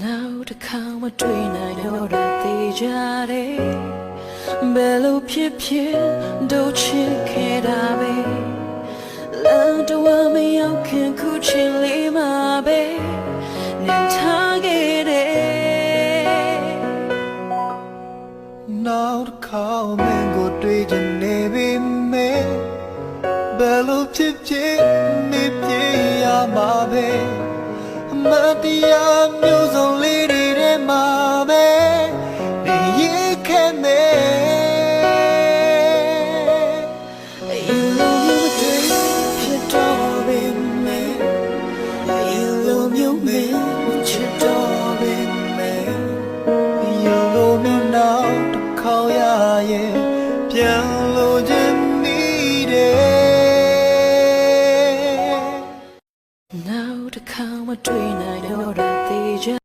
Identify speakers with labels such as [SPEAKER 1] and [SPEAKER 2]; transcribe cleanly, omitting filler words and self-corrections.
[SPEAKER 1] နောက်တစ်ခါမတွေ့နိုင်တော့တဲ့သေကြတယ်ဘယ်လိုဖြစ်ဖြစ်တို့ချစ်ခဲ့တာပဲလမ်းတော်မရောက်ခင်ခုချင်းလေးမှာပဲနေထားခဲ့တယ်
[SPEAKER 2] နောက်တစ်ခါမင်းကိုတွေ့ချင်နေပြီမဲဘယ်လိုဖြစ်ဖြစ်နေပြေးရမှာပဲအမတရားမျိုး